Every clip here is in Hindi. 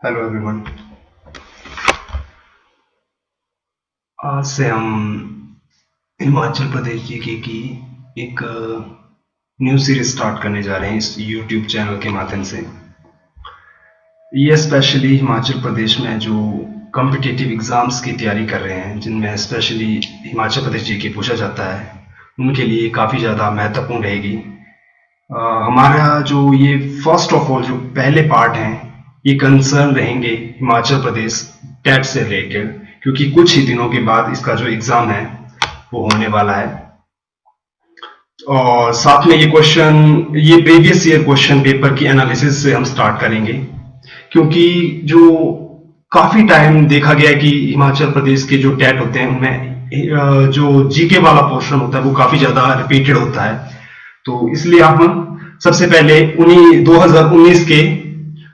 Hello everyone. आज से हम हिमाचल प्रदेश जीके की एक न्यू सीरीज स्टार्ट करने जा रहे हैं इस यूट्यूब चैनल के माध्यम से। ये स्पेशली हिमाचल प्रदेश में जो कॉम्पिटिटिव एग्जाम्स की तैयारी कर रहे हैं, जिनमें स्पेशली हिमाचल प्रदेश जीके पूछा जाता है, उनके लिए काफ़ी ज़्यादा महत्वपूर्ण रहेगी। हमारा जो ये फर्स्ट ऑफ ऑल जो पहले पार्ट हैं, ये कंसर्न रहेंगे हिमाचल प्रदेश टेट से रिलेटेड, क्योंकि कुछ ही दिनों के बाद इसका जो एग्जाम है वो होने वाला है। और साथ में ये प्रीवियस ईयर क्वेश्चन पेपर की एनालिसिस से हम स्टार्ट करेंगे, क्योंकि जो काफी टाइम देखा गया है कि हिमाचल प्रदेश के जो टेट होते हैं उनमें जो जीके वाला पोर्शन होता है वो काफी ज्यादा रिपीटेड होता है। तो इसलिए हम सबसे पहले उन्हीं 2019 के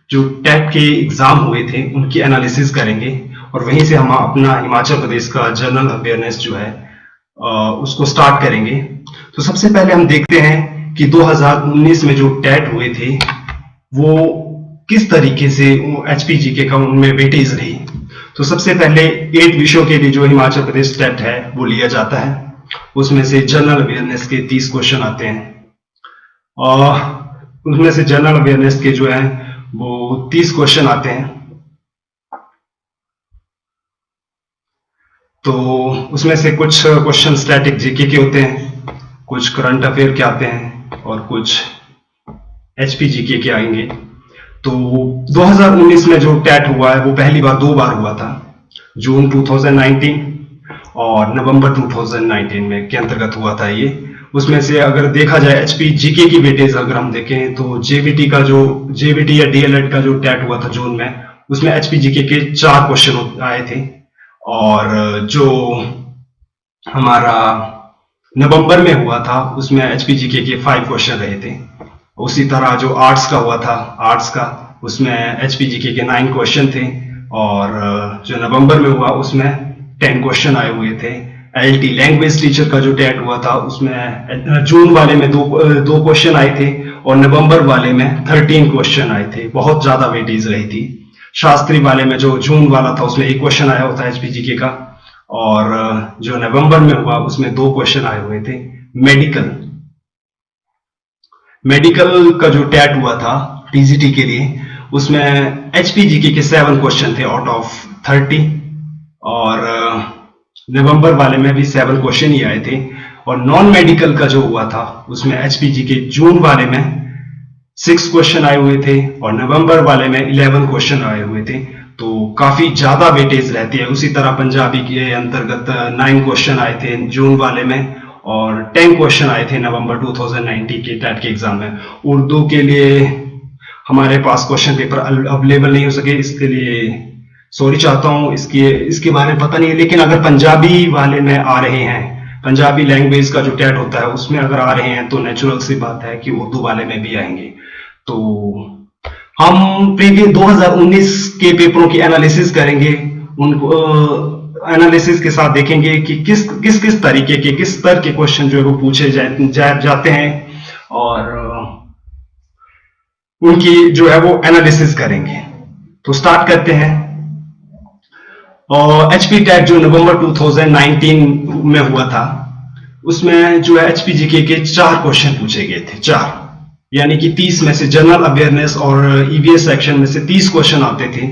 जो टेट के एग्जाम हुए थे उनकी एनालिसिस करेंगे, और वहीं से हम अपना हिमाचल प्रदेश का जनरल अवेयरनेस जो है उसको स्टार्ट करेंगे। तो सबसे पहले हम देखते हैं कि 2019 में जो टेट हुए थे वो किस तरीके से एचपीजीके का उनमें वेटेज रही। तो सबसे पहले 8 विषयों के लिए जो हिमाचल प्रदेश टेट है वो लिया जाता है। उसमें से जनरल अवेयरनेस के 30 क्वेश्चन आते हैं, और उसमें से जनरल अवेयरनेस के जो है वो 30 क्वेश्चन आते हैं। तो उसमें से कुछ क्वेश्चन स्टैटिक जीके के होते हैं, कुछ करंट अफेयर के आते हैं, और कुछ एचपीजीके के आएंगे। तो 2019 में जो टेट हुआ है वो पहली बार 2 बार हुआ था, जून 2019 और नवंबर 2019 में के अंतर्गत हुआ था ये। उसमें से अगर देखा जाए एचपीजीके की वेटेज अगर हम देखें तो जेवीटी या डीएलएड का जो टेट हुआ था जून में, उसमें एचपीजीके के 4 क्वेश्चन आए थे, और जो हमारा नवंबर में हुआ था उसमें एचपीजीके के 5 क्वेश्चन रहे थे। उसी तरह जो आर्ट्स का हुआ था, आर्ट्स का उसमें एचपीजीके के 9 क्वेश्चन थे, और जो नवंबर में हुआ उसमें 10 क्वेश्चन आए हुए थे। एलटी लैंग्वेज टीचर का जो टेट हुआ था उसमें जून वाले में दो क्वेश्चन आए थे, और नवंबर वाले में 13 क्वेश्चन आए थे। बहुत ज्यादा वेटेज रही थी। शास्त्री वाले में जो जून वाला था उसमें 1 क्वेश्चन आया होता है एचपीजीके का, और जो नवंबर में हुआ उसमें 2 क्वेश्चन आए हुए थे। मेडिकल का जो टेट हुआ था टीजीटी के लिए, उसमें एचपीजीके के 7 क्वेश्चन थे आउट ऑफ 30, और नवंबर वाले में भी 7 क्वेश्चन ही आए थे। और नॉन मेडिकल का जो हुआ था उसमें एचपीजीके जून वाले में 6 क्वेश्चन आए हुए थे, और नवंबर वाले में 11 क्वेश्चन आए हुए थे। तो काफी ज्यादा वेटेज रहती है। उसी तरह पंजाबी के अंतर्गत 9 क्वेश्चन आए थे जून वाले में, और 10 क्वेश्चन आए थे नवंबर 2019 के टेट के एग्जाम में। उर्दू के लिए हमारे पास क्वेश्चन पेपर अवेलेबल नहीं हो सके, इसके लिए सॉरी चाहता हूं, इसके बारे में पता नहीं है। लेकिन अगर पंजाबी वाले में आ रहे हैं, पंजाबी लैंग्वेज का जो टेट होता है उसमें अगर आ रहे हैं, तो नेचुरल सी बात है कि उर्दू वाले में भी आएंगे। तो हम प्रीवियस 2019 के पेपरों की एनालिसिस करेंगे, उनको एनालिसिस के साथ देखेंगे कि किस तरीके के, किस स्तर के क्वेश्चन जो है वो पूछे जाते हैं, और उनकी जो है वो एनालिसिस करेंगे। तो स्टार्ट करते हैं। और एचपी टेट जो नवंबर 2019 में हुआ था उसमें जो है एचपीजीके के 4 क्वेश्चन पूछे गए थे। 4 यानी कि 30 में से जनरल अवेयरनेस और ईवीएस सेक्शन में से 30 क्वेश्चन आते थे,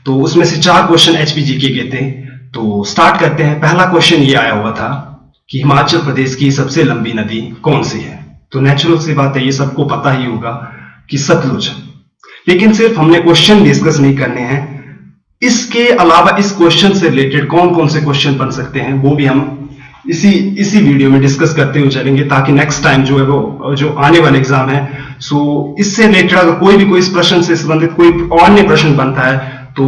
तो उसमें से 4 क्वेश्चन एचपीजीके के थे। तो स्टार्ट करते हैं। पहला क्वेश्चन ये आया हुआ था कि हिमाचल प्रदेश की सबसे लंबी नदी कौन सी है। तो नेचुरल सी बात है, ये सबको पता ही होगा कि सतलुज। लेकिन सिर्फ हमने क्वेश्चन डिस्कस नहीं करने हैं, इसके अलावा इस क्वेश्चन से रिलेटेड कौन कौन से क्वेश्चन बन सकते हैं वो भी हम इसी वीडियो में डिस्कस करते हुए चलेंगे, ताकि नेक्स्ट टाइम जो है वो जो आने वाले एग्जाम है, सो इससे रिलेटेड अगर कोई इस प्रश्न से संबंधित कोई अन्य प्रश्न बनता है तो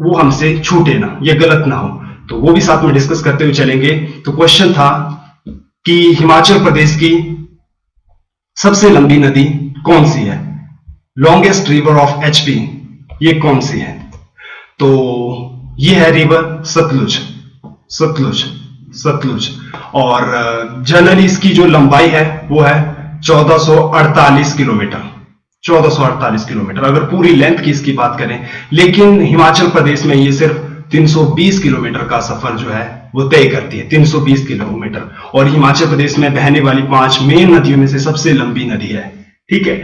वो हमसे छूटे ना, ये गलत ना हो। तो वो भी साथ में डिस्कस करते हुए चलेंगे। तो क्वेश्चन था कि हिमाचल प्रदेश की सबसे लंबी नदी कौन सी है, लॉन्गेस्ट रिवर ऑफ एचपी, ये कौन सी है। तो ये है रिवर सतलुज, और जनरली इसकी जो लंबाई है वो है 1448 किलोमीटर। 1448 किलोमीटर अगर पूरी लेंथ की इसकी बात करें। लेकिन हिमाचल प्रदेश में ये सिर्फ 320 किलोमीटर का सफर जो है वो तय करती है, 320 किलोमीटर। और हिमाचल प्रदेश में बहने वाली 5 मेन नदियों में से सबसे लंबी नदी है। ठीक है,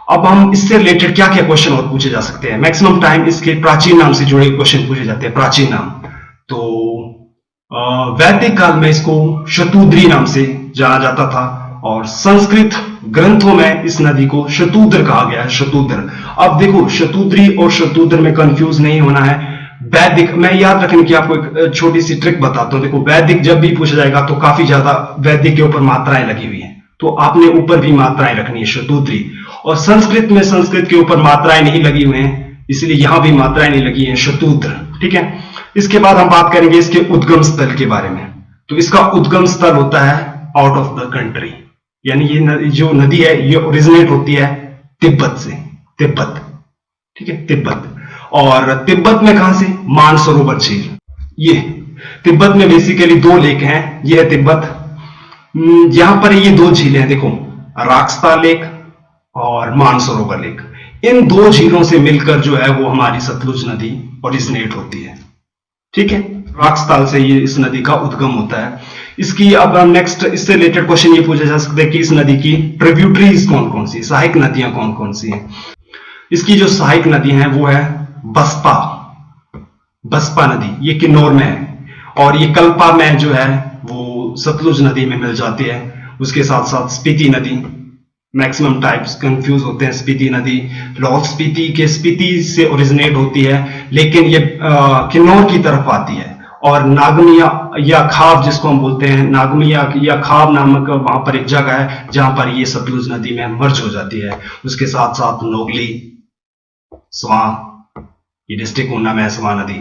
अब हम इससे रिलेटेड क्या क्या क्वेश्चन और पूछे जा सकते हैं। मैक्सिमम टाइम इसके प्राचीन नाम से जुड़े क्वेश्चन पूछे जाते हैं, प्राचीन नाम। तो वैदिक काल में इसको शतुद्री नाम से जाना जाता था और संस्कृत ग्रंथों में इस नदी को शतुद्र कहा गया है, शतुद्र। अब देखो, शतुद्री और शतुद्र में कंफ्यूज नहीं होना है। वैदिक, मैं याद रखने की आपको एक छोटी सी ट्रिक बताता हूं। देखो, वैदिक जब भी पूछा जाएगा तो काफी ज्यादा वैदिक के ऊपर मात्राएं लगी हुई हैं, तो आपने ऊपर भी मात्राएं रखनी है, शतुद्री। और संस्कृत में संस्कृत के ऊपर मात्राएं नहीं लगी हुई हैं, इसलिए यहां भी मात्राएं नहीं लगी हैं, शतुद्र। ठीक है, इसके बाद हम बात करेंगे इसके उद्गम स्थल के बारे में। तो इसका उद्गम स्थल होता है आउट ऑफ द कंट्री, यानी ये जो नदी है ये ओरिजिनेट होती है तिब्बत से, तिब्बत। ठीक है, तिब्बत। और तिब्बत में कहां से? मानसरोवर झील। ये तिब्बत में बेसिकली 2 लेक हैं, ये है तिब्बत। यहां पर ये 2 झीलें हैं, देखो, राक्सता लेक और मानसरोवर लेक। इन 2 झीलों से मिलकर जो है वो हमारी सतलुज नदी ओरिजिनेट होती है। ठीक है, राक्सताल से ये इस नदी का उद्गम होता है। इसकी अब नेक्स्ट इससे रिलेटेड क्वेश्चन ये पूछा जा सकता है कि इस नदी की ट्रिब्यूटरीज कौन कौन सी, सहायक नदियां कौन कौन सी हैं। इसकी जो सहायक नदी हैं वो है बसपा, बसपा नदी, ये किन्नौर में है। और ये कल्पा में जो है वो सतलुज नदी में मिल जाती है। उसके साथ साथ स्पीति नदी, मैक्सिमम टाइप्स कंफ्यूज होते हैं। स्पीति नदी लाहौल स्पीति के स्पीति से ओरिजिनेट होती है, लेकिन ये किन्नौर की तरफ आती है। और नागमिया या खाब जिसको हम बोलते हैं, नागमिया या खाब नामक वहां पर एक जगह है जहां पर ये सतलुज नदी में मर्ज हो जाती है। उसके साथ साथ नोगली, स्वां, ये डिस्ट्रिक्ट ऊना में है स्वां नदी,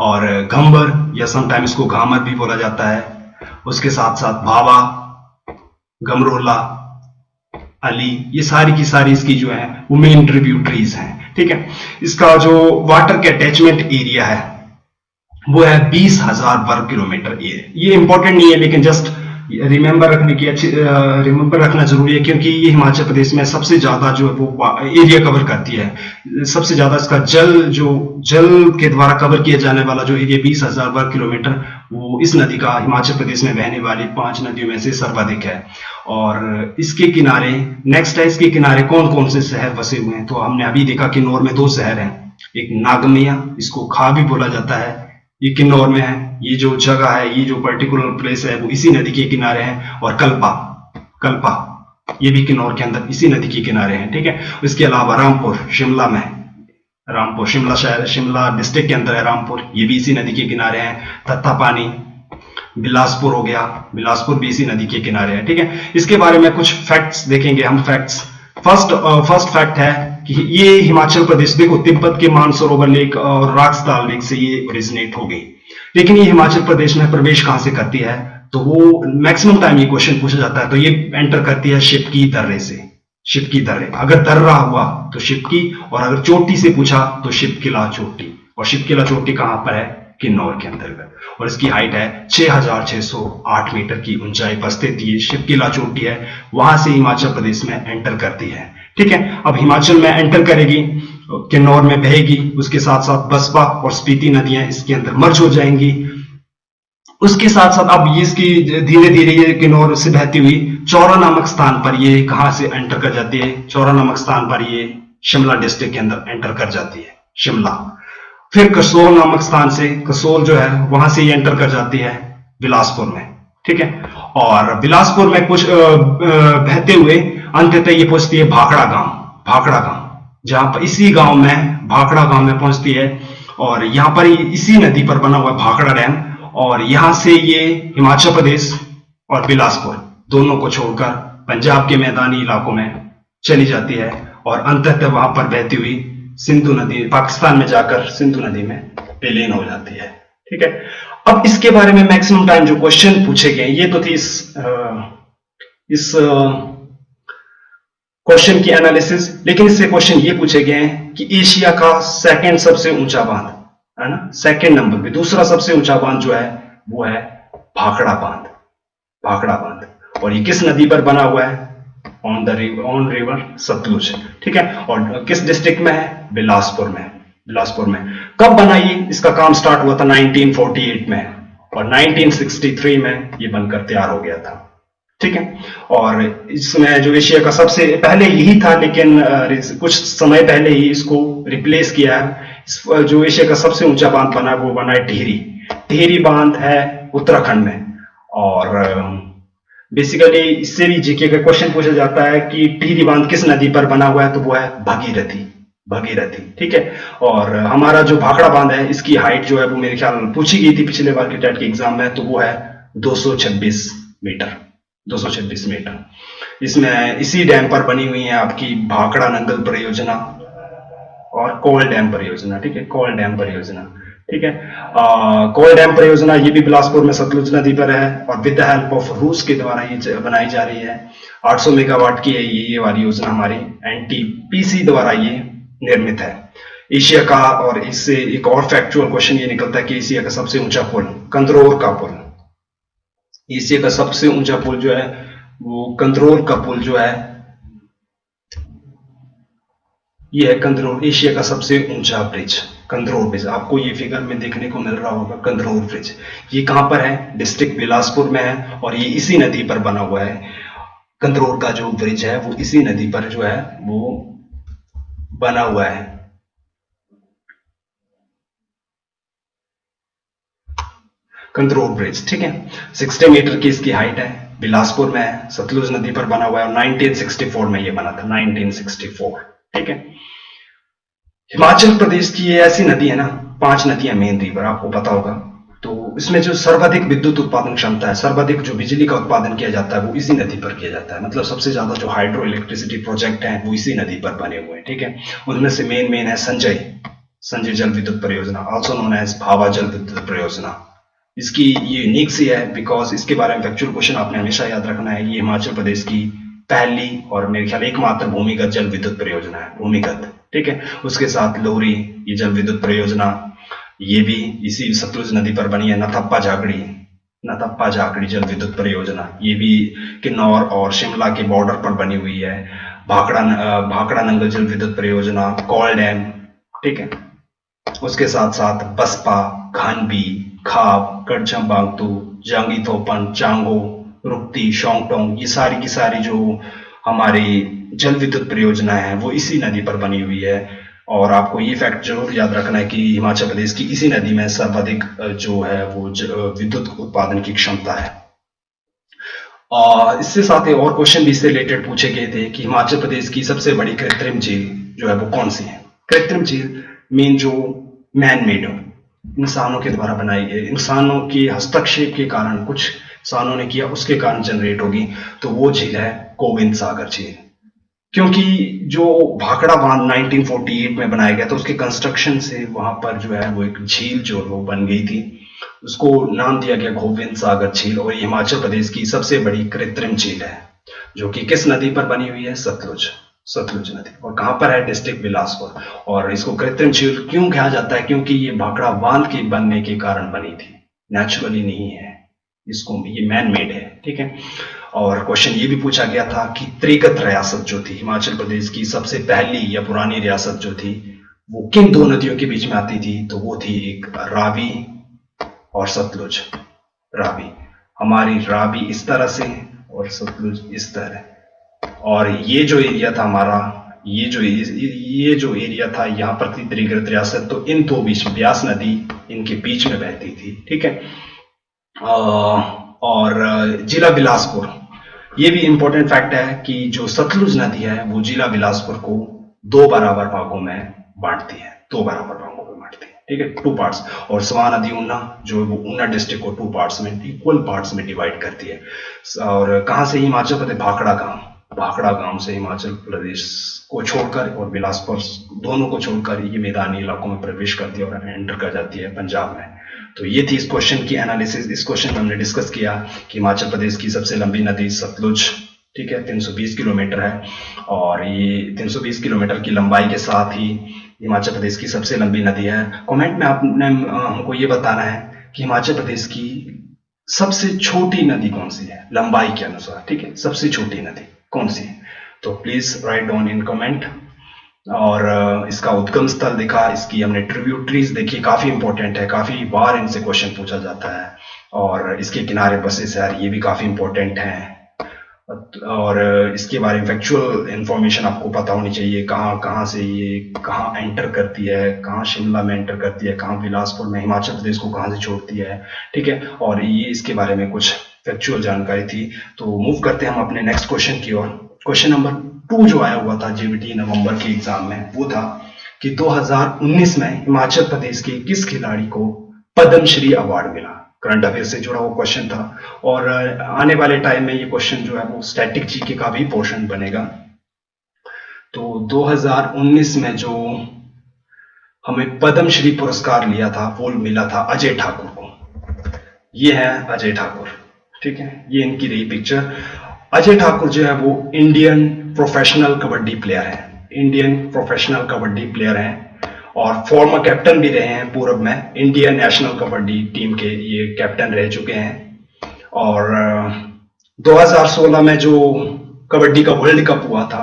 और घंबर या समटाइम इसको घामर भी बोला जाता है। उसके साथ साथ भावा, गमरोला, अली, ये सारी की सारी इसकी जो है वो मेन ट्रिब्यूटरीज हैं। ठीक है, इसका जो वाटर के अटैचमेंट एरिया है वो है 20,000 वर्ग किलोमीटर। ये इंपॉर्टेंट नहीं है, लेकिन जस्ट रिमेंबर रखने की रिमेंबर रखना जरूरी है, क्योंकि ये हिमाचल प्रदेश में सबसे ज्यादा जो है वो एरिया कवर करती है। सबसे ज्यादा इसका जल के द्वारा कवर किया जाने वाला जो एरिया 20,000 वर्ग किलोमीटर, वो इस नदी का हिमाचल प्रदेश में बहने वाली 5 नदियों में से सर्वाधिक है। और इसके किनारे नेक्स्ट है, इसके किनारे कौन कौन से शहर बसे हुए हैं। तो हमने अभी देखा किन्नौर में 2 शहर हैं, एक नागमिया, इसको खा भी बोला जाता है, ये किन्नौर में है। ये जो जगह है, ये जो पर्टिकुलर प्लेस है वो इसी नदी के किनारे है। और कल्पा, कल्पा ये भी किन्नौर के अंदर इसी नदी के किनारे हैं। ठीक है, इसके अलावा रामपुर, शिमला में, रामपुर शिमला शहर, शिमला डिस्ट्रिक्ट के अंदर है रामपुर, ये भी इसी नदी के किनारे हैं। तत्तापानी, बिलासपुर हो गया, बिलासपुर भी इसी नदी के किनारे है। ठीक है, इसके बारे में कुछ फैक्ट्स देखेंगे हम। फैक्ट्स, फर्स्ट फैक्ट है कि ये हिमाचल प्रदेश, देखो, तिब्बत के मानसरोवर लेक और राक्सताल लेक से ये ओरिजिनेट हो गई, लेकिन ये हिमाचल प्रदेश में प्रवेश कहां से करती है। तो वो मैक्सिमम टाइम ये क्वेश्चन पूछा जाता है, तो ये एंटर करती है शिप की दर्रे से, शिप की दर्रे। अगर दर्रा हुआ तो शिप की, और अगर चोटी से पूछा तो शिप किला चोटी। और शिप किला चोटी कहां पर है? किन्नौर के अंतर्गत। और इसकी हाइट है 6,608 मीटर की ऊंचाई पर स्थित ये शिप किला चोटी है, वहां से हिमाचल प्रदेश में एंटर करती है। ठीक है, अब हिमाचल में एंटर करेगी, किन्नौर में बहेगी, उसके साथ साथ बसपा और स्पीति नदियां इसके अंदर मर्ज हो जाएंगी। उसके साथ साथ अब ये इसकी धीरे धीरे ये किन्नौर से बहती हुई चौरा नामक स्थान पर ये कहां से एंटर कर जाती है? चौरा नामक स्थान पर ये शिमला डिस्ट्रिक्ट के अंदर एंटर कर जाती है, शिमला। फिर कसोल नामक स्थान से, कसोल जो है वहां से ये एंटर कर जाती है बिलासपुर में। ठीक है, और बिलासपुर में कुछ बहते हुए अंततः ये पहुंचती है भाखड़ा गांव, भाखड़ा गांव, जहां पर इसी गांव में, भाखड़ा गांव में पहुंचती है। और यहां पर इसी नदी पर बना हुआ भाखड़ा डैम, और यहां से ये हिमाचल प्रदेश और बिलासपुर दोनों को छोड़कर पंजाब के मैदानी इलाकों में चली जाती है, और अंततः वहां पर बहती हुई सिंधु नदी, पाकिस्तान में जाकर सिंधु नदी में विलीन हो जाती है। ठीक है, अब इसके बारे में मैक्सिमम टाइम जो क्वेश्चन पूछे गए, ये तो थी इस क्वेश्चन की एनालिसिस। लेकिन इससे क्वेश्चन ये पूछे गए हैं कि एशिया का सेकंड सबसे ऊंचा बांध है ना, सेकंड नंबर पे दूसरा सबसे ऊंचा बांध जो है वो है भाखड़ा बांध, भाखड़ा बांध। और ये किस नदी पर बना हुआ है? ऑन रिवर सतलुज, ठीक है। और किस डिस्ट्रिक्ट में है? बिलासपुर में। बिलासपुर में कब बना ये? इसका काम स्टार्ट हुआ था 1948 में और 1963 में ये बनकर तैयार हो गया था, ठीक है। और इसमें जो एशिया का सबसे पहले यही था, लेकिन कुछ समय पहले ही इसको रिप्लेस किया है। जो एशिया का सबसे ऊंचा बांध बना वो बना है टिहरी। टिहरी बांध है उत्तराखंड में। और बेसिकली इससे भी जीके का क्वेश्चन पूछा जाता है कि टिहरी बांध किस नदी पर बना हुआ है, तो वो है भगीरथी। भगीरथी, ठीक है। और हमारा जो भाखड़ा बांध है, इसकी हाइट जो है वो मेरे ख्याल पूछी गई थी पिछले बार के टेट के एग्जाम में, तो वो है 226 मीटर। 226 मीटर। इसमें इसी डैम पर बनी हुई है आपकी भाखड़ा नंगल परियोजना और कोल डैम परियोजना, ठीक है। कोल डैम परियोजना, ठीक है। कोल डैम परियोजना ये भी बिलासपुर में सतलुज नदी पर है और विद द हेल्प ऑफ रूस के द्वारा ये बनाई जा रही है। 800 मेगावाट की है ये वाली योजना हमारी एनटीपीसी द्वारा ये निर्मित है। एशिया का, और इससे एक और फैक्चुअल क्वेश्चन ये निकलता है कि एशिया का सबसे ऊंचा पुल कंदरौर का पुल। एशिया का सबसे ऊंचा पुल जो है वो कंदरौर का पुल जो है ये है कंदरौर। एशिया का सबसे ऊंचा ब्रिज कंदरौर ब्रिज, आपको ये फिगर में देखने को मिल रहा होगा कंदरौर ब्रिज। ये कहां पर है? डिस्ट्रिक्ट बिलासपुर में है और ये इसी नदी पर बना हुआ है। कंदरौर का जो ब्रिज है वो इसी नदी पर जो है वो बना हुआ है। कंदरौर ब्रिज, ठीक है। 60 मीटर की इसकी हाइट है, बिलासपुर में है, सतलुज नदी पर बना हुआ है और 1964 में ये बना था, 1964, ठीक है। हिमाचल प्रदेश की ये ऐसी नदी है ना, 5 नदियां मेन रिवर, आपको पता होगा। तो इसमें जो सर्वाधिक विद्युत उत्पादन क्षमता है, सर्वाधिक जो बिजली का उत्पादन किया जाता है वो इसी नदी पर किया जाता है। मतलब सबसे ज्यादा जो हाइड्रो इलेक्ट्रिसिटी प्रोजेक्ट हैं वो इसी नदी पर बने हुए हैं, ठीक है। उनमें से मेन है संजय जल विद्युत परियोजना, ऑल्सो नोन एज भाभा जल विद्युत परियोजना। इसकी ये यूनिक सी है बिकॉज इसके बारे में फैक्चुअल क्वेश्चन आपने हमेशा याद रखना है। ये हिमाचल प्रदेश की पहली और मेरे ख्याल एकमात्र भूमिगत जल विद्युत परियोजना है, भूमिगत, ठीक है। उसके साथ लोरी ये जल विद्युत परियोजना ये भी इसी सतलुज नदी पर बनी है। नथप्पा झाकड़ी जल विद्युत परियोजना ये भी किन्नौर और शिमला के बॉर्डर पर बनी हुई है। भाखड़ा नंगल जल विद्युत परियोजना, कोल डैम, ठीक है। उसके साथ साथ बसपा, घानबी, खाब, कड़छम बागतू, जांगी थोपन, चांगो, रुक्ती, शोंगटोंग, ये सारी की सारी जो हमारी जल विद्युत परियोजना है वो इसी नदी पर बनी हुई है। और आपको ये फैक्ट जरूर याद रखना है कि हिमाचल प्रदेश की इसी नदी में सर्वाधिक जो है वो विद्युत उत्पादन की क्षमता है। इससे साथ ही और क्वेश्चन भी इससे रिलेटेड पूछे गए थे कि हिमाचल प्रदेश की सबसे बड़ी कृत्रिम झील जो है वो कौन सी है। कृत्रिम झील मीन जो मैन मेड हो, इंसानों के द्वारा बनाई गई, इंसानों के हस्तक्षेप के कारण, कुछ इंसानों ने किया उसके कारण जनरेट होगी, तो वो झील है गोविंद सागर झील। क्योंकि जो भाखड़ा बांध 1948 में बनाया गया था उसके कंस्ट्रक्शन से वहां पर जो है वो एक झील जो वो बन गई थी, उसको नाम दिया गया गोविंद सागर झील। और ये हिमाचल प्रदेश की सबसे बड़ी कृत्रिम झील है जो कि किस नदी पर बनी हुई है? सतलुज नदी। और कहां पर है? डिस्ट्रिक्ट बिलासपुर। और इसको कृत्रिम झील क्यों कहा जाता है? क्योंकि ये भाखड़ा बांध के बनने के कारण बनी थी, नेचुरली नहीं है, इसको ये मैन मेड है, ठीक है। और क्वेश्चन ये भी पूछा गया था कि त्रिगत रियासत जो थी हिमाचल प्रदेश की सबसे पहली या पुरानी रियासत जो थी वो किन दो नदियों के बीच में आती थी? तो वो थी एक रावी और सतलुज। रावी, हमारी रावी इस तरह से और सतलुज इस तरह। और ये जो एरिया था हमारा, ये जो एरिया था यहाँ पर थी त्रिगत रियासत, तो इन दो बीच में ब्यास नदी इनके बीच में बहती थी, ठीक है। और जिला बिलासपुर, ये भी इंपॉर्टेंट फैक्ट है कि जो सतलुज नदी है वो जिला बिलासपुर को 2 बराबर भागों में बांटती है, 2 बराबर भागों में बांटती है, ठीक है, 2 पार्ट्स। और स्वां नदी ऊना जो वो ऊना डिस्ट्रिक्ट को 2 पार्ट्स में, इक्वल पार्ट्स में डिवाइड करती है। और कहां से हिमाचल प्रदेश? भाखड़ा गांव से हिमाचल प्रदेश को छोड़कर और बिलासपुर दोनों को छोड़कर ये मैदानी इलाकों में प्रवेश करती है और एंटर कर जाती है पंजाब में। तो ये थी इस क्वेश्चन की एनालिसिस। इस क्वेश्चन में हमने डिस्कस किया कि हिमाचल प्रदेश की सबसे लंबी नदी सतलुज, ठीक है, 320 किलोमीटर है। और ये 320 किलोमीटर की लंबाई के साथ ही हिमाचल प्रदेश की सबसे लंबी नदी है। कमेंट में आपने हमको ये बताना है कि हिमाचल प्रदेश की सबसे छोटी नदी कौन सी है लंबाई के अनुसार, ठीक है, सबसे छोटी नदी कौन सी? तो please write down in comment. और इसका उद्गम स्थल देखा, इसकी हमने ट्रिब्यूटरीज देखी, काफी इंपॉर्टेंट है, काफी बार इनसे क्वेश्चन पूछा जाता है। और इसके किनारे बसे शहर, ये भी काफी इंपॉर्टेंट हैं। और इसके बारे में फैक्चुअल इंफॉर्मेशन आपको पता होनी चाहिए, कहाँ कहाँ से ये कहाँ एंटर करती है, कहाँ शिमला में एंटर करती है, कहाँ बिलासपुर में, हिमाचल प्रदेश को कहाँ से छोड़ती है, ठीक है। और ये इसके बारे में कुछ फैक्चुअल जानकारी थी। तो मूव करते हैं हम अपने नेक्स्ट क्वेश्चन की ओर। क्वेश्चन नंबर 2 जो आया हुआ था जेबीटी नवंबर के एग्जाम में, वो था कि 2019 में हिमाचल प्रदेश के किस खिलाड़ी को पद्मश्री अवार्ड मिला। करंट अफेयर से जुड़ा हुआ क्वेश्चन था। और आने वाले टाइम में ये क्वेश्चन जो है वो स्टैटिक जीके का भी पोर्शन बनेगा। तो 2019 में जो हमें पद्मश्री पुरस्कार लिया था वो मिला था अजय ठाकुर को। ये है अजय ठाकुर, ठीक है, ये इनकी रही पिक्चर। अजय ठाकुर जो है वो इंडियन प्रोफेशनल कबड्डी प्लेयर है, इंडियन प्रोफेशनल कबड्डी प्लेयर हैं और फॉर्मर कैप्टन भी रहे हैं पूर्व में, इंडियन नेशनल कबड्डी टीम के ये कैप्टन रह चुके हैं। और 2016 में जो कबड्डी का वर्ल्ड कप हुआ था,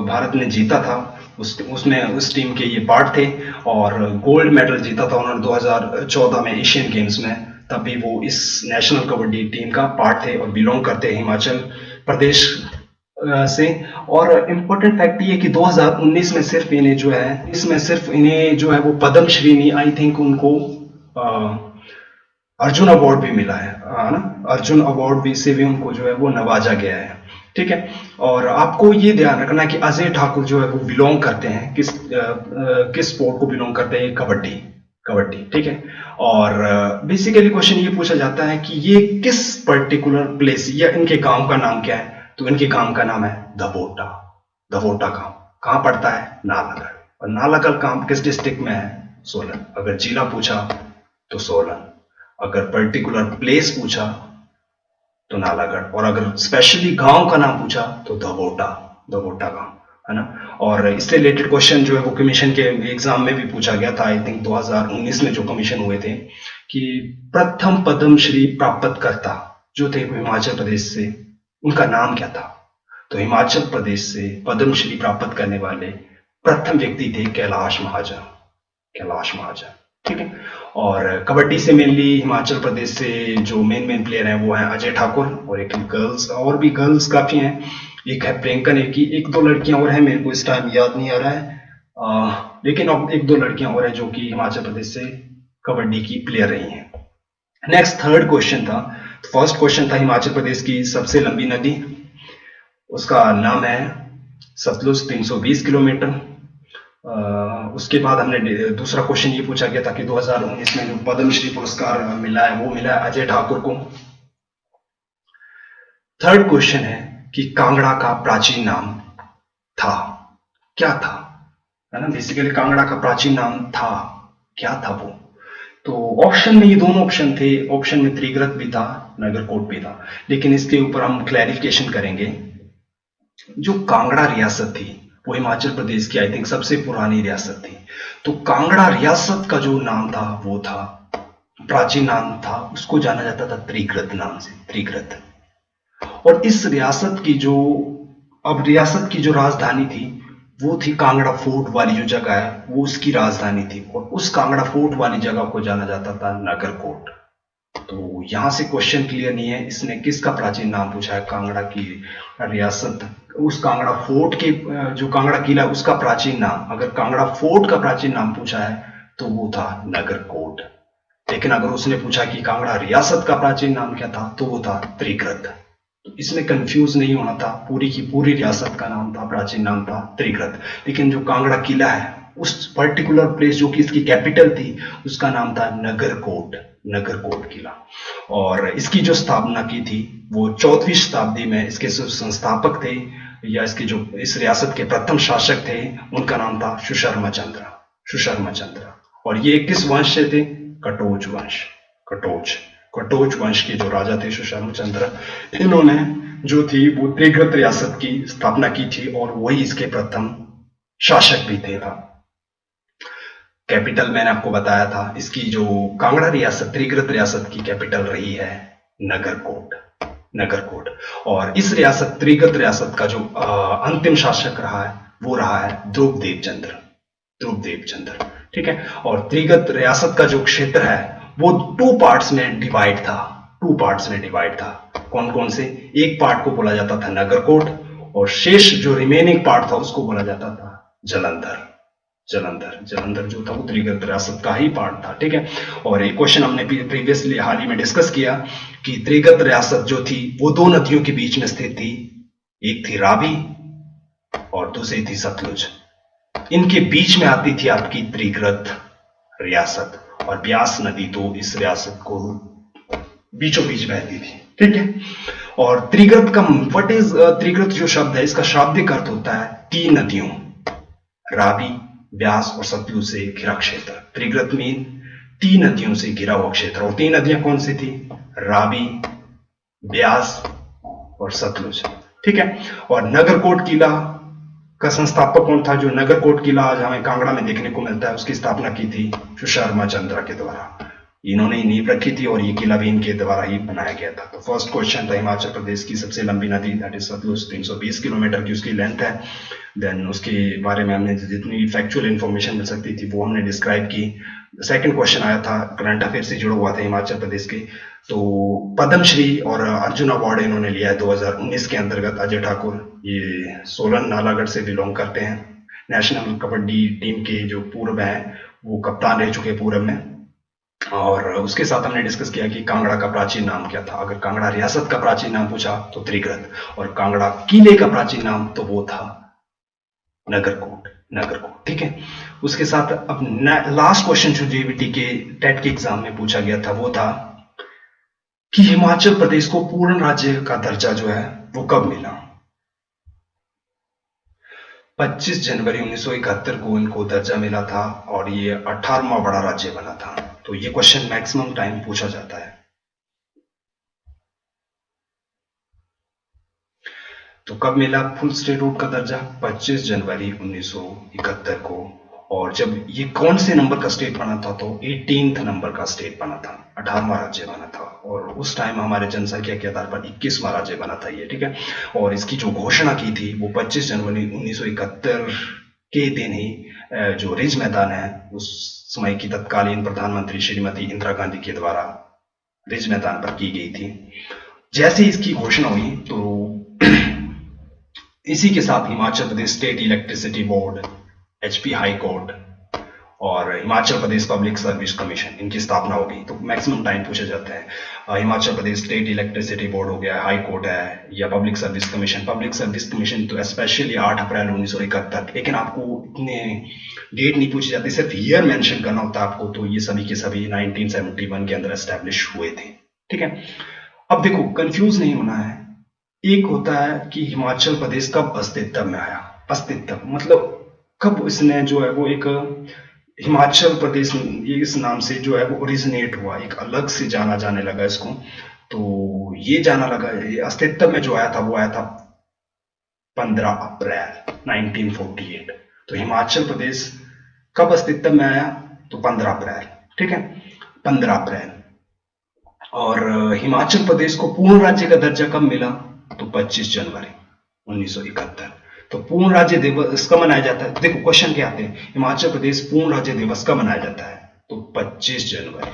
भारत ने जीता था, उसमें उस टीम के ये पार्ट थे और गोल्ड मेडल जीता था उन्होंने 2014 में एशियन गेम्स में। तब भी वो इस नेशनल कबड्डी टीम का पार्ट थे और बिलोंग करते हैं हिमाचल प्रदेश से। और इम्पोर्टेंट फैक्ट ये कि 2019 में सिर्फ इन्हें जो है, इसमें सिर्फ इन्हें जो है वो पद्मश्री नहीं, आई थिंक उनको अर्जुन अवार्ड भी मिला है ना, अर्जुन अवार्ड भी से भी उनको जो है वो नवाजा गया है, ठीक है। और आपको ये ध्यान रखना कि अजय ठाकुर जो है वो बिलोंग करते हैं किस स्पोर्ट को बिलोंग करते हैं, कबड्डी, ठीक है। और बेसिकली क्वेश्चन ये पूछा जाता है कि ये किस पर्टिकुलर प्लेस या इनके गांव का नाम क्या है, तो इनके गांव का नाम है धबोटा गांव। कहां पड़ता है? नालागढ़। और नालागढ़ गांव किस डिस्ट्रिक्ट में है? सोलन। अगर जिला पूछा तो सोलन, अगर पर्टिकुलर प्लेस पूछा तो नालागढ़, और अगर स्पेशली गांव का नाम पूछा तो धबोटा गांव, है ना। और इससे रिलेटेड क्वेश्चन जो है वो कमीशन के एग्जाम में भी पूछा गया था, आई थिंक 2019 में जो कमीशन हुए थे, कि प्रथम पद्मश्री प्राप्तकर्ता जो थे हिमाचल प्रदेश से, उनका नाम क्या था। तो हिमाचल प्रदेश से पद्मश्री प्राप्त करने वाले प्रथम व्यक्ति थे कैलाश महाजन, ठीक है। और कबड्डी से मेनली हिमाचल प्रदेश से जो मेन प्लेयर हैं वो हैं अजय ठाकुर, और एक गर्ल्स, और भी गर्ल्स काफी हैं, एक है प्रियंकन, एक दो लड़कियां और हैं, मेरे को इस टाइम याद नहीं आ रहा है, लेकिन अब एक दो लड़कियां और हैं जो कि हिमाचल प्रदेश से कबड्डी की प्लेयर रही हैं। नेक्स्ट थर्ड क्वेश्चन था, फर्स्ट क्वेश्चन था हिमाचल प्रदेश की सबसे लंबी नदी, उसका नाम है सतलुज, 320 किलोमीटर। उसके बाद हमने दूसरा क्वेश्चन ये पूछा गया था कि 2019 में जो पद्मश्री पुरस्कार मिला है वो मिला है अजय ठाकुर को। थर्ड क्वेश्चन है कि कांगड़ा का प्राचीन नाम था, क्या था, है ना। बेसिकली कांगड़ा का प्राचीन नाम था, क्या था वो। तो ऑप्शन में ये दोनों ऑप्शन थे, ऑप्शन में त्रिगृत भी था, नगरकोट भी था, लेकिन इसके ऊपर हम क्लैरिफिकेशन करेंगे। जो कांगड़ा रियासत थी वो हिमाचल प्रदेश की आई थिंक सबसे पुरानी रियासत थी। तो कांगड़ा रियासत का जो नाम था वो था, प्राचीन नाम था, उसको जाना जाता था त्रिगृत नाम से, त्रिगृत। और इस रियासत की जो राजधानी थी वो थी कांगड़ा फोर्ट वाली जो जगह है, वो उसकी राजधानी थी, और उस कांगड़ा फोर्ट वाली जगह को जाना जाता था नगरकोट। तो यहां से क्वेश्चन क्लियर नहीं है, इसने किसका प्राचीन नाम पूछा है, कांगड़ा की रियासत, उस कांगड़ा फोर्ट के जो कांगड़ा किला उसका प्राचीन नाम, अगर कांगड़ा फोर्ट का प्राचीन नाम पूछा है तो वो था नगरकोट। लेकिन अगर उसने पूछा कि कांगड़ा रियासत का प्राचीन नाम क्या था तो वो था त्रिगृत। तो इसमें कंफ्यूज नहीं होना था, पूरी की पूरी रियासत का नाम था, प्राचीन नाम था त्रिगृत। लेकिन जो कांगड़ा किला है, उस पर्टिकुलर प्लेस जो कि इसकी कैपिटल थी, उसका नाम था नगरकोट किला। और इसकी जो स्थापना की थी वो 14वीं शताब्दी में, इसके जो संस्थापक थे या इसके जो इस रियासत के प्रथम शासक थे, उनका नाम था सुशर्मा चंद्र। और ये किस वंश से थे? कटोच वंश के जो राजा थे सुशर्मा चंद्र, इन्होंने जो थी वो त्रिगृत रियासत की स्थापना की थी और वही इसके प्रथम शासक भी थे। कैपिटल मैंने आपको बताया था, इसकी जो कांगड़ा रियासत, त्रिगृत रियासत की कैपिटल रही है नगरकोट। नगरकोट। और इस रियासत त्रिगत रियासत का जो अंतिम शासक रहा है वो रहा है ध्रुवदेव चंद्र। ठीक है। और त्रिगत रियासत का जो क्षेत्र है वो टू पार्ट्स में डिवाइड था। कौन कौन से? एक पार्ट को बोला जाता था नगरकोट और शेष जो रिमेनिंग पार्ट था उसको बोला जाता था जलंधर जो था वो त्रिगत रियासत का ही पार्ट था। ठीक है। और एक क्वेश्चन हमने प्रीवियसली हाल ही में डिस्कस किया कि त्रिगत रियासत जो थी वो दो नदियों के बीच में स्थित थी, एक थी रावी और दूसरी थी सतलुज। इनके बीच में आती थी आपकी त्रिगत रियासत और ब्यास नदी तो इस रियासत को बीचों बीच बहती थी। ठीक है। और त्रिगत का व्हाट इज त्रिगत जो शब्द है इसका शाब्दिक अर्थ होता है तीन नदियों रावी, ब्यास और सतलुज से घिरा क्षेत्र। त्रिगत मीन तीन नदियों से घिरा हुआ क्षेत्र। और तीन नदियां कौन सी थी? रावी, ब्यास और सतलुज। ठीक है। और नगरकोट किला का संस्थापक कौन था? जो नगरकोट किला आज हमें कांगड़ा में देखने को मिलता है उसकी स्थापना की थी सुशर्मा चंद्र के द्वारा। इन्होंने नींव रखी थी और ये किला भी इनके द्वारा ही बनाया गया था। तो फर्स्ट क्वेश्चन था हिमाचल प्रदेश की सबसे लंबी नदी दैट इज सतलुज, 320 किलोमीटर की उसकी लेंथ है। देन उसके बारे में हमने जितनी फैक्चुअल इंफॉर्मेशन मिल सकती थी वो हमने डिस्क्राइब की। सेकंड क्वेश्चन आया था करंट अफेयर से जुड़ा हुआ था हिमाचल प्रदेश के, तो पद्मश्री और अर्जुन अवार्ड इन्होंने लिया है 2019 के अंतर्गत। अजय ठाकुर ये सोलन नालागढ़ से बिलोंग करते हैं। नेशनल कबड्डी टीम के जो पूर्व हैं वो कप्तान रह चुके पूर्व में। और उसके साथ हमने डिस्कस किया कि कांगड़ा का प्राचीन नाम क्या था। अगर कांगड़ा रियासत का प्राचीन नाम पूछा तो त्रिगत, और कांगड़ा किले का प्राचीन नाम तो वो था नगरकोट। ठीक है। उसके साथ अब लास्ट क्वेश्चन जो जेबीटी के टेट के एग्जाम में पूछा गया था वो था कि हिमाचल प्रदेश को पूर्ण राज्य का दर्जा जो है वो कब मिला? 25 जनवरी 1971 को इनको दर्जा मिला था और ये 18वां बड़ा राज्य बना था। तो ये क्वेश्चन मैक्सिमम टाइम पूछा जाता है। तो कब मिला फुल स्टेटहुड का दर्जा? 25 जनवरी 1971 को। और जब ये कौन से नंबर का स्टेट बना था? तो 18th नंबर का स्टेट बना था, 18वां राज्य बना था। और उस टाइम हमारे जनसंख्या के आधार पर 21वां राज्य बना था ये। ठीक है। और इसकी जो घोषणा की थी वो 25 जनवरी 1971 के दिन ही जो रिज मैदान है उस समय की तत्कालीन प्रधानमंत्री श्रीमती इंदिरा गांधी के द्वारा रिज मैदान पर की गई थी। जैसे इसकी घोषणा हुई तो इसी के साथ Himachal Pradesh state electricity board, HP high court और Himachal Pradesh public service commission इनकी स्थापना होगी। तो मैक्सिमम टाइम पूछा जाता है Himachal Pradesh state electricity board हो गया, हाई कोर्ट है, या public service commission. Public service commission तो स्पेशली 8 अप्रैल 1971, लेकिन आपको इतने डेट नहीं पूछी जाती, सिर्फ ईयर मेंशन करना होता है आपको। तो ये सभी के सभी 1971 के अंदर एस्टेब्लिश हुए थे। ठीक है। अब देखो कंफ्यूज नहीं होना है। एक होता है कि हिमाचल प्रदेश कब अस्तित्व में आया। अस्तित्व मतलब कब इसने जो है वो एक हिमाचल प्रदेश ये इस नाम से जो है वो ओरिजिनेट हुआ, एक अलग से जाना जाने लगा इसको। तो ये जाना लगा, ये अस्तित्व में जो आया था वो आया था 15 अप्रैल 1948। तो हिमाचल प्रदेश कब अस्तित्व में आया? तो 15 अप्रैल। ठीक है, 15 अप्रैल। और हिमाचल प्रदेश को पूर्ण राज्य का दर्जा कब मिला? तो 25 जनवरी 1971। तो पूर्ण राज्य दिवस कब मनाया जाता है? देखो क्वेश्चन क्या आते हैं, हिमाचल प्रदेश पूर्ण राज्य दिवस कब मनाया जाता है? तो 25 जनवरी।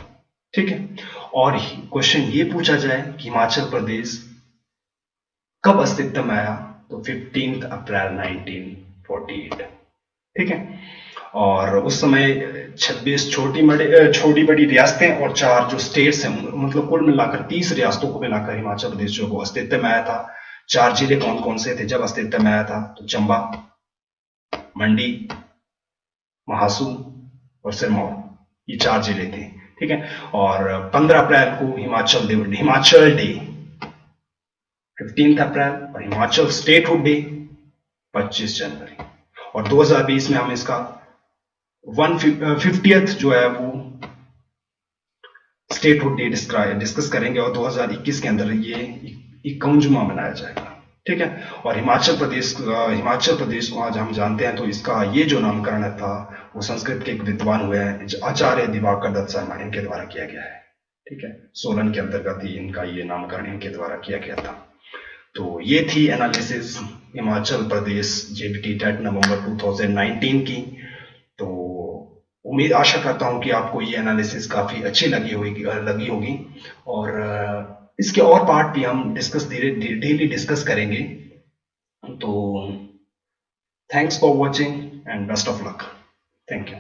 ठीक है। और क्वेश्चन ये पूछा जाए कि हिमाचल प्रदेश कब अस्तित्व में आया? तो 15 अप्रैल 1948। ठीक है। और उस समय 26 छोटी बड़ी रियासतें और 4 जो स्टेट्स हैं, मतलब कुल मिलाकर 30 रियासतों को मिलाकर हिमाचल प्रदेश जो वो अस्तित्व में आया था। 4 जिले कौन कौन से थे जब अस्तित्व में आया था? तो चंबा, मंडी, महासू और सिरमौर, ये 4 जिले थे। ठीक है। और 15 अप्रैल को हिमाचल डे, 15 अप्रैल, और हिमाचल स्टेटहुड डे 25 जनवरी। और 2020 में हम इसका 150th जो है वो स्टेटहुड डे डिस्कस करेंगे और 2021 के अंदर ये 51वां मनाया जाएगा। ठीक है। और हिमाचल प्रदेश को आज हम जानते हैं तो इसका ये जो नामकरण था वो संस्कृत के एक विद्वान हुए हैं आचार्य दिवाकर दत्त शर्मा, इनके द्वारा किया गया है। ठीक है, सोलन के अंतर्गत ही इनका ये नामकरण इनके द्वारा किया गया था। तो ये थी analysis Himachal Pradesh JBT TET नवंबर 2019 की। तो उम्मीद आशा करता हूं कि आपको ये एनालिसिस काफी अच्छी लगी होगी और इसके और पार्ट भी हम डेली डिस्कस करेंगे। तो thanks for watching and best of luck. Thank you.